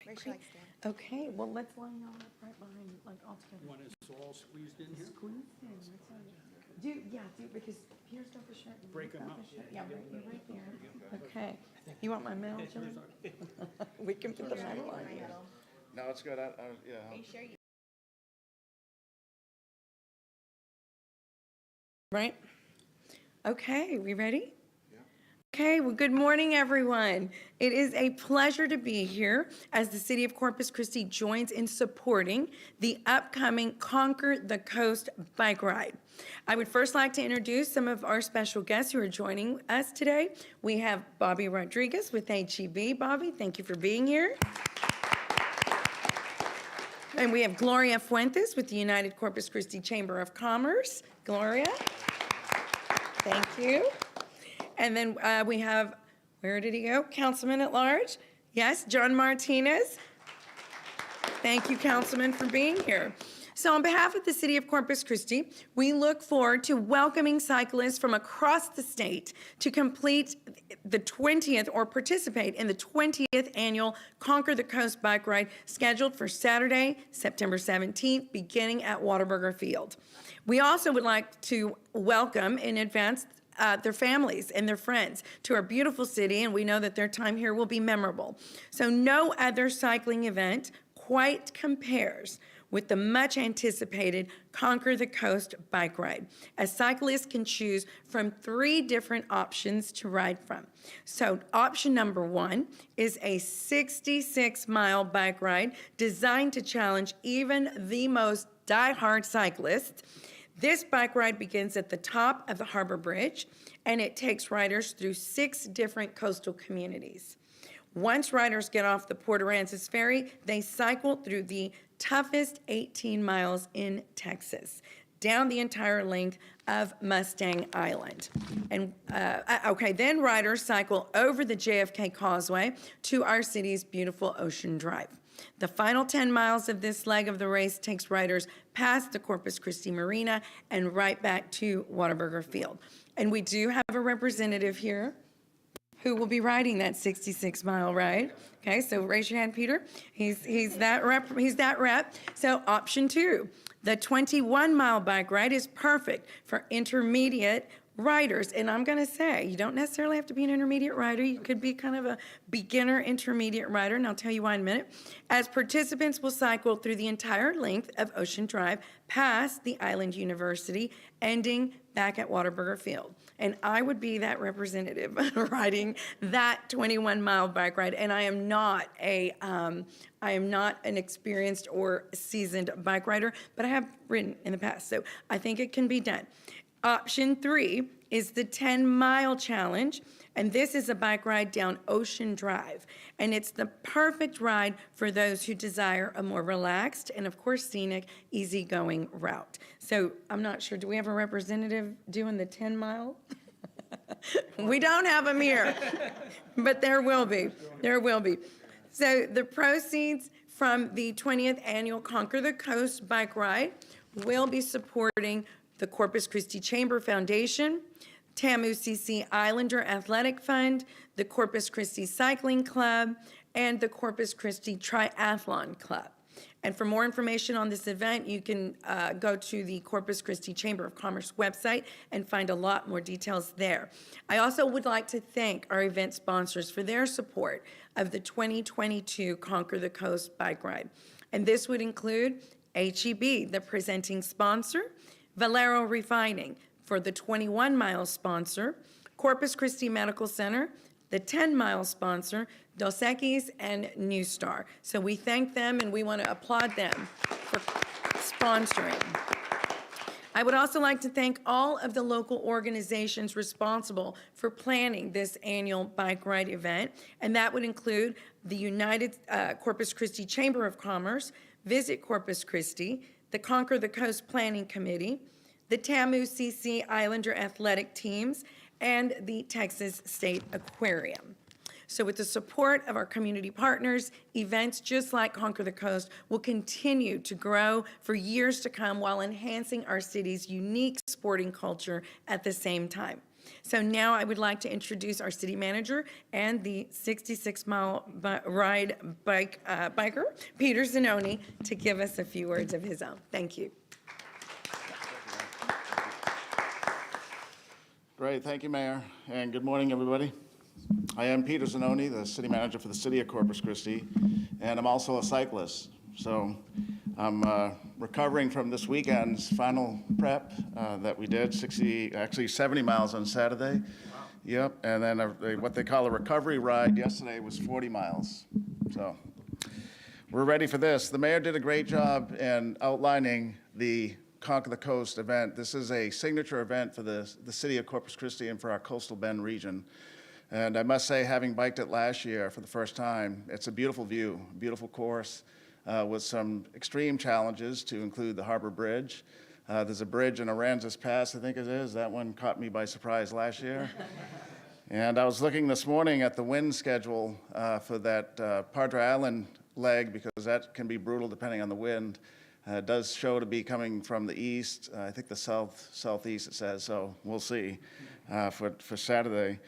Rachel likes Dan. Okay, well, let's line y'all up right behind, like all together. You want us all squeezed in here? Squeeze in, that's all. Do, because Peter's got the shirt. and Break you've 'em got up. the shirt. Yeah, you're right there. Okay. You want my medal, John? We can put the medal on you. No, it's good. Yeah. Are you sure you? Right? Okay, we ready? Okay, well, good morning, everyone. It is a pleasure to be here as the City of Corpus Christi joins in supporting the upcoming Conquer the Coast bike ride. I would first like to introduce some of our special guests who are joining us today. We have Bobby Rodriguez with HEB. Bobby, thank you for being here. And we have Gloria Fuentes with the United Corpus Christi Chamber of Commerce. Gloria, thank you. And then we have, where did he go? Councilman at Large. Yes, John Martinez. Thank you, Councilman, for being here. So on behalf of the City of Corpus Christi, we look forward to welcoming cyclists from across the state to complete the 20th or participate in the 20th annual Conquer the Coast bike ride scheduled for Saturday, September 17th, beginning at Whataburger Field. We also would like to welcome in advance their families and their friends to our beautiful city, and we know that their time here will be memorable. So no other cycling event quite compares with the much anticipated Conquer the Coast bike ride, as cyclists can choose from 3 different options to ride from. So option number 1 is a 66-mile bike ride designed to challenge even the most diehard cyclists. This bike ride begins at the top of the Harbor Bridge, and it takes riders through 6 different coastal communities. Once riders get off the Port Aransas Ferry, they cycle through the toughest 18 miles in Texas, down the entire length of Mustang Island. And then riders cycle over the JFK Causeway to our city's beautiful Ocean Drive. The final 10 miles of this leg of the race takes riders past the Corpus Christi Marina and right back to Whataburger Field. And we do have a representative here who will be riding that 66-mile ride. Okay, so raise your hand, Peter. He's that rep. So option 2, the 21-mile bike ride is perfect for intermediate riders. And I'm going to say, you don't necessarily have to be an intermediate rider. You could be kind of a beginner intermediate rider, and I'll tell you why in a minute. As participants will cycle through the entire length of Ocean Drive, past the Island University, ending back at Whataburger Field. And I would be that representative riding that 21-mile bike ride. And I am not an experienced or seasoned bike rider, but I have ridden in the past. So I think it can be done. Option 3 is the 10-mile challenge, and this is a bike ride down Ocean Drive. And it's the perfect ride for those who desire a more relaxed and, of course, scenic, easygoing route. So I'm not sure, do we have a representative doing the 10-mile? We don't have them here, but there will be. There will be. So the proceeds from the 20th annual Conquer the Coast bike ride will be supporting the Corpus Christi Chamber Foundation, TAMU-CC Islander Athletic Fund, the Corpus Christi Cycling Club, and the Corpus Christi Triathlon Club. And for more information on this event, you can go to the Corpus Christi Chamber of Commerce website and find a lot more details there. I also would like to thank our event sponsors for their support of the 2022 Conquer the Coast bike ride. And this would include HEB, the presenting sponsor, Valero Refining for the 21-mile sponsor, Corpus Christi Medical Center, the 10-mile sponsor, Dos Equis and New Star. So we thank them and we want to applaud them for sponsoring. I would also like to thank all of the local organizations responsible for planning this annual bike ride event, and that would include the United Corpus Christi Chamber of Commerce, Visit Corpus Christi, the Conquer the Coast Planning Committee, the TAMU-CC Islander Athletic Teams, and the Texas State Aquarium. So with the support of our community partners, events just like Conquer the Coast will continue to grow for years to come while enhancing our city's unique sporting culture at the same time. So now I would like to introduce our city manager and the 66-mile ride biker, Peter Zanoni, to give us a few words of his own. Thank you. Great, thank you, Mayor, and good morning, everybody. I am Peter Zanoni, the city manager for the city of Corpus Christi, and I'm also a cyclist. So I'm recovering from this weekend's final prep that we did, 70 miles on Saturday. Wow. Yep, and then what they call a recovery ride yesterday was 40 miles. So we're ready for this. The mayor did a great job in outlining the Conquer the Coast event. This is a signature event for the city of Corpus Christi and for our coastal Bend region. And I must say, having biked it last year for the first time, it's a beautiful view, beautiful course with some extreme challenges to include the Harbor Bridge. There's a bridge in Aransas Pass, I think it is. That one caught me by surprise last year. And I was looking this morning at the wind schedule for that Padre Island leg, because that can be brutal depending on the wind. It does show to be coming from the east, I think the southeast it says, so we'll see for Saturday.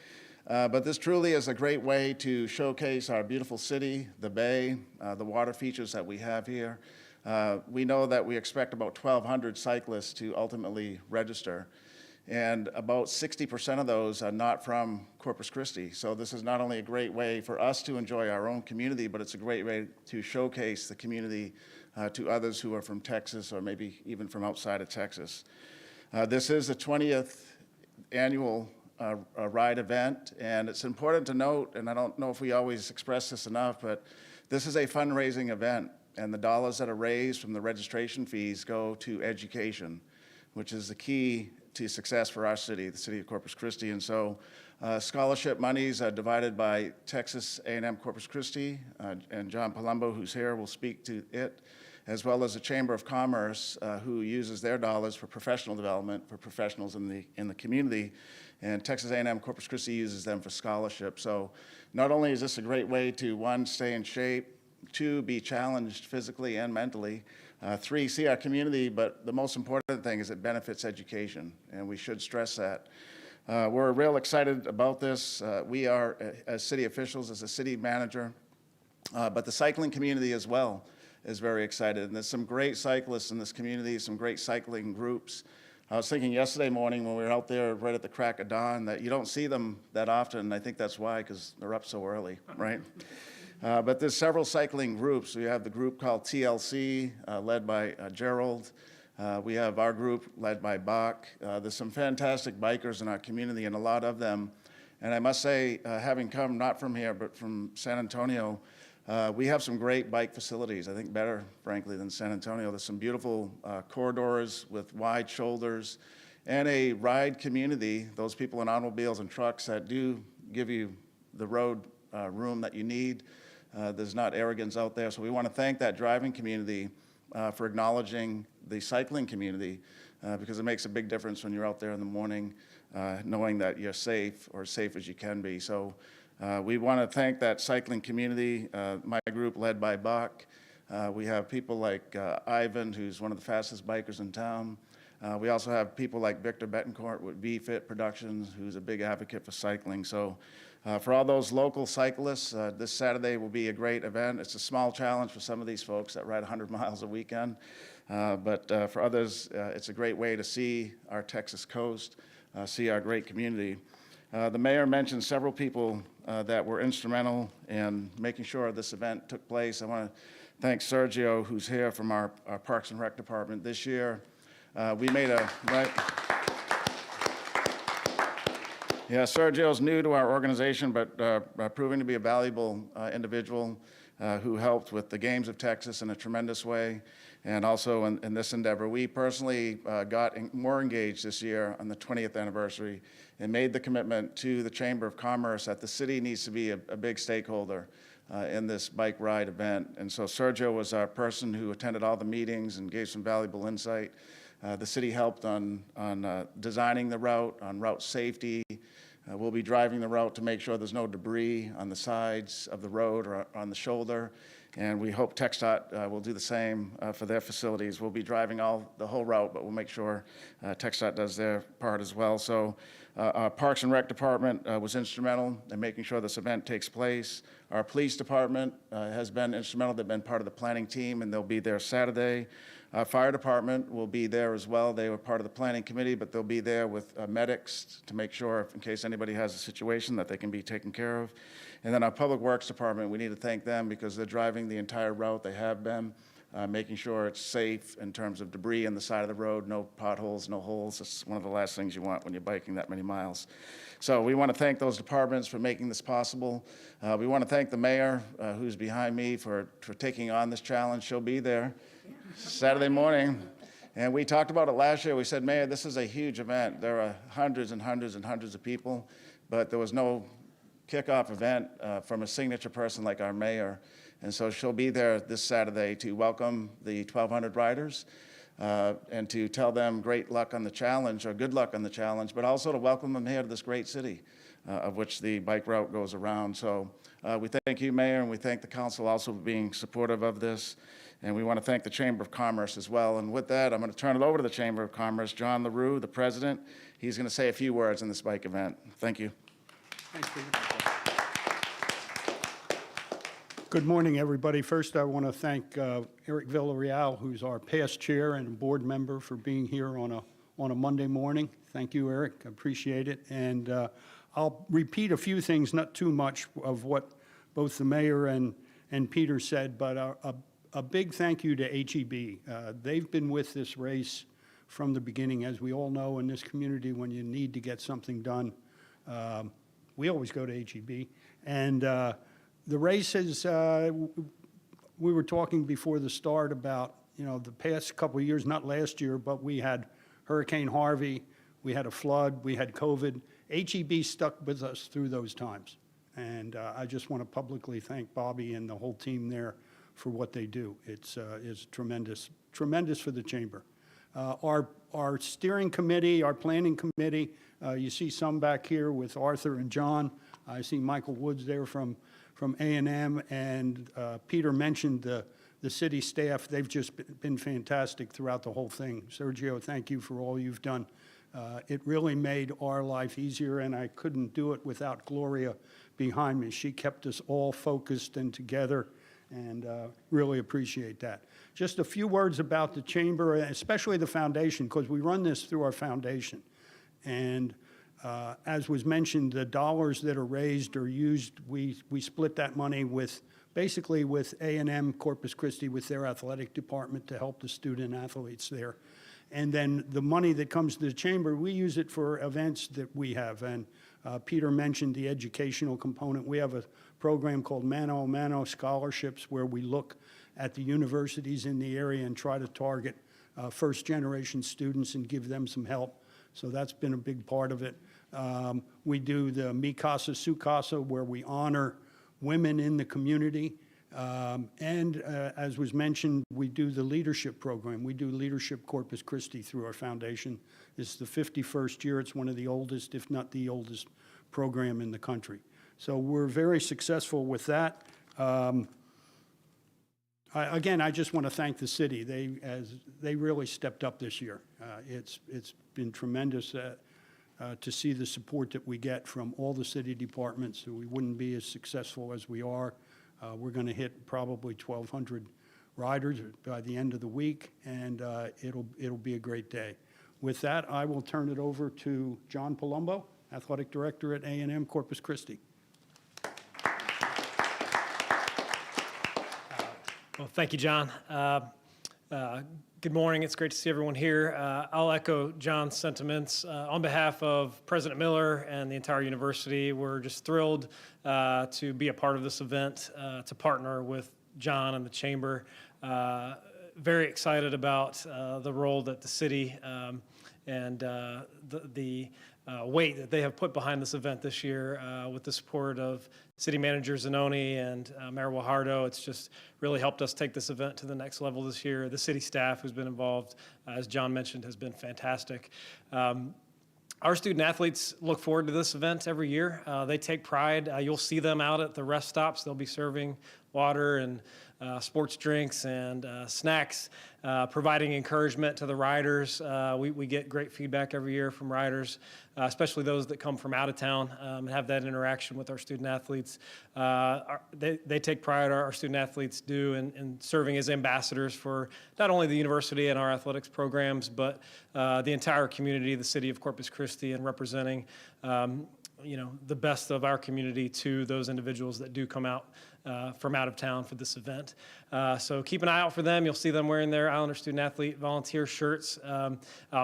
But this truly is a great way to showcase our beautiful city, the bay, the water features that we have here. We know that we expect about 1,200 cyclists to ultimately register, and about 60% of those are not from Corpus Christi. So this is not only a great way for us to enjoy our own community, but it's a great way to showcase the community to others who are from Texas or maybe even from outside of Texas. This is the 20th annual ride event, and it's important to note, and I don't know if we always express this enough, but this is a fundraising event, and the dollars that are raised from the registration fees go to education, which is the key to success for our city, the city of Corpus Christi. And so scholarship monies are divided by Texas A&M Corpus Christi, and John Palumbo, who's here, will speak to it, as well as the Chamber of Commerce, who uses their dollars for professional development for professionals in the community, and Texas A&M Corpus Christi uses them for scholarship. So not only is this a great way to, one, stay in shape, two, be challenged physically and mentally, three, see our community, but the most important thing is it benefits education, and we should stress that. We're real excited about this. We are, as city officials, as a city manager, but the cycling community as well is very excited. And there's some great cyclists in this community, some great cycling groups. I was thinking yesterday morning when we were out there right at the crack of dawn that you don't see them that often, and I think that's why, because they're up so early, right? But there's several cycling groups. We have the group called TLC, led by Gerald. We have our group led by Bach. There's some fantastic bikers in our community, and a lot of them. And I must say, having come not from here, but from San Antonio, we have some great bike facilities, I think better, frankly, than San Antonio. There's some beautiful corridors with wide shoulders and a ride community, those people in automobiles and trucks that do give you the road room that you need. There's not arrogance out there. So we want to thank that driving community for acknowledging the cycling community because it makes a big difference when you're out there in the morning knowing that you're safe or as safe as you can be. So we want to thank that cycling community, my group led by Bach. We have people like Ivan, who's one of the fastest bikers in town. We also have people like Victor Betancourt with VFit Productions, who's a big advocate for cycling. So for all those local cyclists, this Saturday will be a great event. It's a small challenge for some of these folks that ride 100 miles a weekend. But for others, it's a great way to see our Texas coast, see our great community. The mayor mentioned several people that were instrumental in making sure this event took place. I want to thank Sergio, who's here from our Parks and Rec department this year. We made a, right? Yeah, Sergio's new to our organization, but proving to be a valuable individual who helped with the Games of Texas in a tremendous way. And also in this endeavor, we personally got more engaged this year on the 20th anniversary and made the commitment to the Chamber of Commerce that the city needs to be a big stakeholder in this bike ride event. And so Sergio was our person who attended all the meetings and gave some valuable insight. The city helped on designing the route, on route safety. We'll be driving the route to make sure there's no debris on the sides of the road or on the shoulder. and we hope TxDOT will do the same for their facilities. We'll be driving the whole route, but we'll make sure TxDOT does their part as well. So our Parks and Rec Department was instrumental in making sure this event takes place. Our Police Department has been instrumental. They've been part of the planning team, and they'll be there Saturday. Our Fire Department will be there as well. They were part of the planning committee, but they'll be there with medics to make sure, in case anybody has a situation, that they can be taken care of. And then our Public Works Department, we need to thank them because they're driving the entire route. They have been, making sure it's safe in terms of debris on the side of the road, no potholes, no holes. It's one of the last things you want when you're biking that many miles. So we want to thank those departments for making this possible. We want to thank the mayor, who's behind me, for taking on this challenge. She'll be there Saturday morning. And we talked about it last year. We said, Mayor, this is a huge event. There are hundreds and hundreds and hundreds of people, but there was no kickoff event from a signature person like our mayor. And so she'll be there this Saturday to welcome the 1,200 riders and to tell them great luck on the challenge, or good luck on the challenge, but also to welcome them here to this great city of which the bike route goes around. So we thank you, Mayor, and we thank the council also for being supportive of this. And we want to thank the Chamber of Commerce as well. And with that, I'm going to turn it over to the Chamber of Commerce. John LaRue, the president, he's going to say a few words in this bike event. Thank you. Thanks, Peter. Good morning, everybody. First, I want to thank Eric Villarreal, who's our past chair and board member, for being here on a Monday morning. Thank you, Eric. I appreciate it. And I'll repeat a few things, not too much of what both the mayor and Peter said, but a big thank you to HEB. They've been with this race from the beginning. As we all know, in this community, when you need to get something done, we always go to HEB. And the race is, we were talking before the start about, the past couple of years, not last year, but we had Hurricane Harvey, we had a flood, we had COVID. HEB stuck with us through those times. And I just want to publicly thank Bobby and the whole team there for what they do. It's tremendous, tremendous for the chamber. Our steering committee, our planning committee, you see some back here with Arthur and John. I see Michael Woods there from A&M, and Peter mentioned the city staff. They've just been fantastic throughout the whole thing. Sergio, thank you for all you've done. It really made our life easier, and I couldn't do it without Gloria behind me. She kept us all focused and together, and really appreciate that. Just a few words about the chamber, especially the foundation, because we run this through our foundation. And as was mentioned, the dollars that are raised or used, we split that money with, basically with A&M Corpus Christi, with their athletic department, to help the student athletes there. And then the money that comes to the chamber, we use it for events that we have. And Peter mentioned the educational component. We have a program called Mano Scholarships, where we look at the universities in the area and try to target first-generation students and give them some help. So that's been a big part of it. We do the Mi Casa, Su Casa, where we honor women in the community. As was mentioned, we do the leadership program. We do Leadership Corpus Christi through our foundation. This is the 51st year. It's one of the oldest, if not the oldest, program in the country. So we're very successful with that. Again, I just want to thank the city. They really stepped up this year. It's been tremendous to see the support that we get from all the city departments. So we wouldn't be as successful as we are. We're going to hit probably 1,200 riders by the end of the week, and it'll be a great day. With that, I will turn it over to John Palumbo, Athletic Director at A&M Corpus Christi. Well, thank you, John. Good morning. It's great to see everyone here. I'll echo John's sentiments. On behalf of President Miller and the entire university, we're just thrilled to be a part of this event, to partner with John and the Chamber. Very excited about the role that the city and the weight that they have put behind this event this year with the support of City Manager Zanoni and Mayor Guajardo. It's just really helped us take this event to the next level this year. The city staff who's been involved, as John mentioned, has been fantastic. Our student athletes look forward to this event every year. They take pride. You'll see them out at the rest stops. They'll be serving water and sports drinks and snacks, providing encouragement to the riders. We get great feedback every year from riders, especially those that come from out of town and have that interaction with our student athletes. They take pride, our student athletes do, in serving as ambassadors for not only the university and our athletics programs, but the entire community, the city of Corpus Christi, and representing the best of our community to those individuals that do come out from out of town for this event. So keep an eye out for them. You'll see them wearing their Islander Student Athlete volunteer shirts.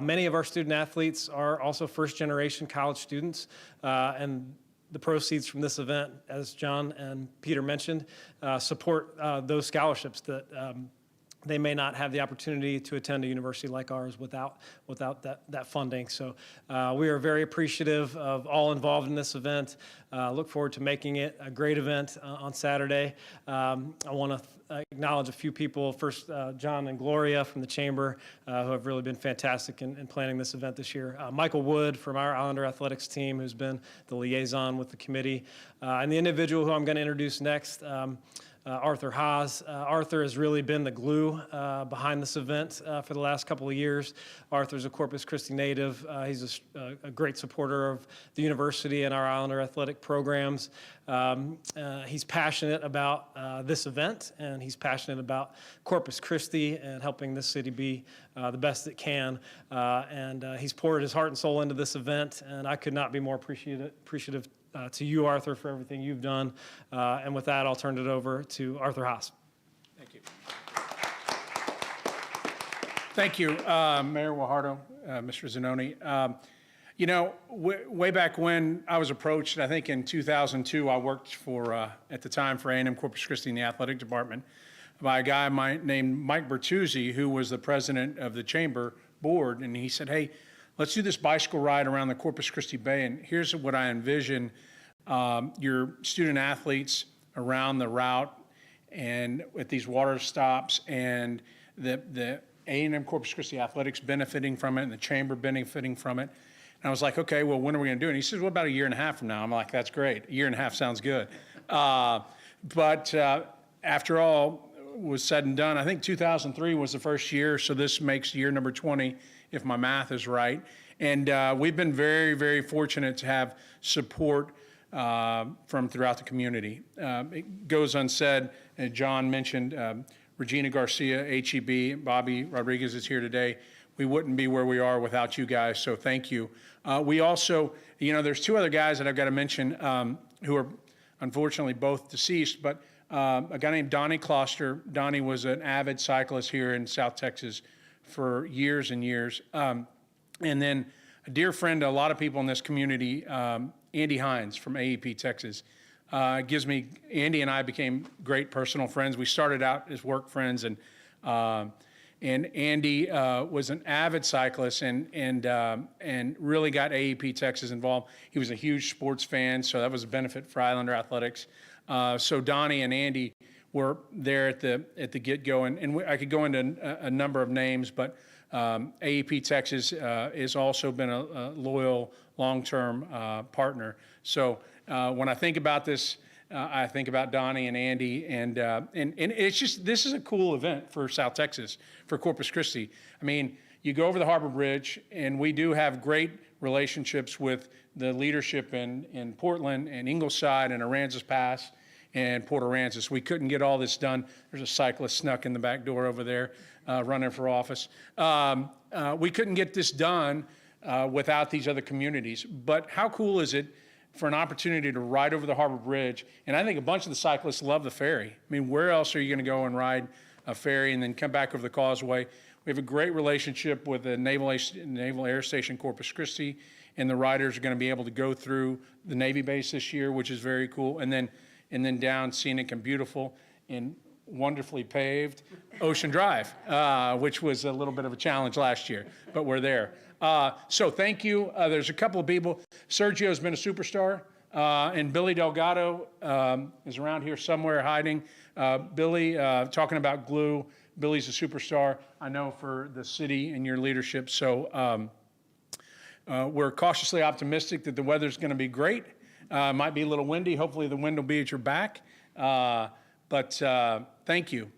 Many of our student athletes are also first-generation college students, and the proceeds from this event, as John and Peter mentioned, support those scholarships that they may not have the opportunity to attend a university like ours without that funding. So we are very appreciative of all involved in this event. Look forward to making it a great event on Saturday. I want to acknowledge a few people. First, John and Gloria from the Chamber, who have really been fantastic in planning this event this year. Michael Wood from our Islander Athletics team, who's been the liaison with the committee. And the individual who I'm going to introduce next, Arthur Haas. Arthur has really been the glue behind this event for the last couple of years. Arthur's a Corpus Christi native. He's a great supporter of the university and our Islander athletic programs. He's passionate about this event, and he's passionate about Corpus Christi and helping this city be the best it can. And he's poured his heart and soul into this event, and I could not be more appreciative to you, Arthur, for everything you've done. And with that, I'll turn it over to Arthur Haas. Thank you. Thank you, Mayor Guajardo, Mr. Zanoni. Way back when I was approached, I think in 2002, I worked for, at the time, for A&M Corpus Christi in the athletic department by a guy named Mike Bertuzzi, who was the president of the Chamber board. And he said, hey, let's do this bicycle ride around the Corpus Christi Bay, and here's what I envision your student athletes around the route and at these water stops, and the A&M Corpus Christi athletics benefiting from it and the Chamber benefiting from it. And I was like, okay, well, when are we going to do it? And he says, what about a year and a half from now? I'm like, that's great. A year and a half sounds good. But after all was said and done, I think 2003 was the first year, so this makes year number 20, if my math is right. And we've been very, very fortunate to have support from throughout the community. It goes unsaid, John mentioned Regina Garcia, HEB, Bobby Rodriguez is here today. We wouldn't be where we are without you guys, so thank you. We also, there's two other guys that I've got to mention who are unfortunately both deceased, but a guy named Donnie Closter. Donnie was an avid cyclist here in South Texas for years and years. And then a dear friend to a lot of people in this community, Andy Hines from AEP Texas. Andy and I became great personal friends. We started out as work friends, and Andy was an avid cyclist and really got AEP Texas involved. He was a huge sports fan, so that was a benefit for Islander athletics. So Donnie and Andy were there at the get-go, and I could go into a number of names, but AEP Texas has also been a loyal, long-term partner. So when I think about this, I think about Donnie and Andy, and it's just, this is a cool event for South Texas, for Corpus Christi. I mean, you go over the Harbor Bridge, and we do have great relationships with the leadership in Portland and Ingleside and Aransas Pass and Port Aransas. We couldn't get all this done. There's a cyclist snuck in the back door over there running for office. We couldn't get this done without these other communities. But how cool is it for an opportunity to ride over the Harbor Bridge? And I think a bunch of the cyclists love the ferry. I mean, where else are you going to go and ride a ferry and then come back over the causeway? We have a great relationship with the Naval Air Station Corpus Christi, and the riders are going to be able to go through the Navy base this year, which is very cool. And then down scenic and beautiful and wonderfully paved Ocean Drive, which was a little bit of a challenge last year, but we're there. So thank you. There's a couple of people. Sergio's been a superstar, and Billy Delgado is around here somewhere hiding. Billy, talking about glue, Billy's a superstar, I know, for the city and your leadership. So We're cautiously optimistic that the weather's going to be great. Might be a little windy. Hopefully the wind will be at your back. But thank you.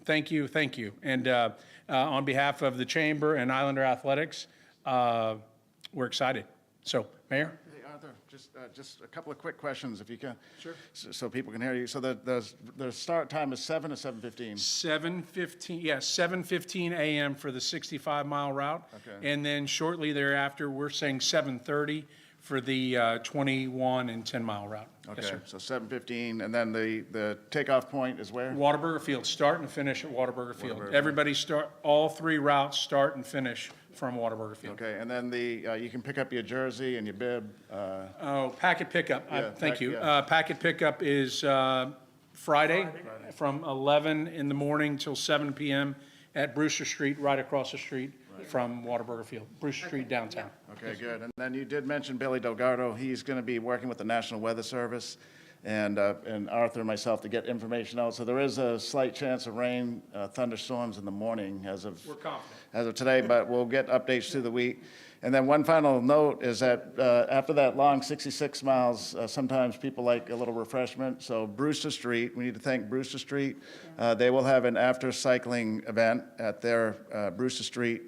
And on behalf of the Chamber and Islander Athletics, we're excited. So, Mayor? Hey, Arthur, just a couple of quick questions, if you can. Sure. So people can hear you. So the start time is 7 to 7:15? 7:15, yes, 7:15 a.m. for the 65-mile route. Okay. And then shortly thereafter, we're saying 7:30 for the 21 and 10-mile route. Yes, Okay, sir. so 7:15, and then the takeoff point is where? Whataburger Field, start and finish at Whataburger Field. Whataburger. Everybody all three routes start and finish from Whataburger Field. Okay, and then you can pick up your jersey and your bib. Oh, packet pickup. Thank you. yeah. Packet pickup is Friday from 11 in the morning till 7 p.m. at Brewster Street, right across the street from Whataburger Field, Brewster Street downtown. Okay, good. And then you did mention Billy Delgado. He's going to be working with the National Weather Service and Arthur and myself to get information out. So there is a slight chance of rain, thunderstorms in the morning as of We're confident. as of today, but we'll get updates through the week. And then one final note is that after that long 66 miles, sometimes people like a little refreshment. So Brewster Street, we need to thank Brewster Street. They will have an after cycling event at their Brewster Street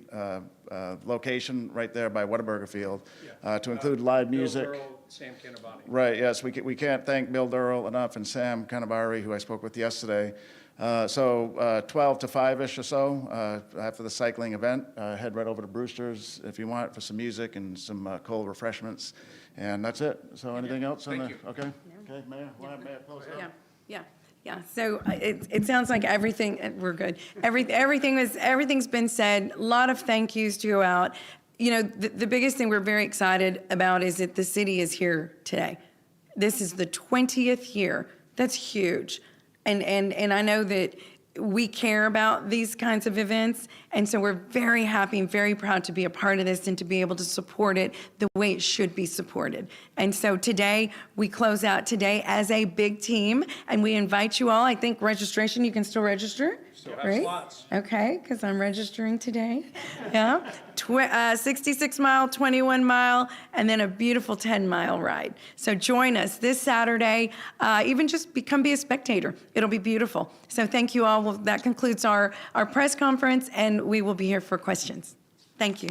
location right there by Whataburger Field to include live music. Bill Burrow, Sam Canavati. Right, yes, we can't thank Bill Durrell enough and Sam Canavati, who I spoke with yesterday. So 12 to 5-ish or so after the cycling event, head right over to Brewster's if you want for some music and some cold refreshments. And that's it. So anything else? Thank you. Okay, okay, Mayor, we'll have Mayor close it out. Yeah. So it sounds like everything, we're good. Everything's been said. A lot of thank yous to go out. You know, the biggest thing we're very excited about is that the city is here today. This is the 20th year. That's huge. And I know that we care about these kinds of events, and so we're very happy and very proud to be a part of this and to be able to support it the way it should be supported. And so today, we close out today as a big team, and we invite you all. I think registration, you can still register? Still have right? slots. Okay, because I'm registering today. Yeah. 66 mile, 21 mile, and then a beautiful 10-mile ride. So join us this Saturday. Even just come be a spectator. It'll be beautiful. So thank you all. Well, that concludes our press conference, and we will be here for questions. Thank you.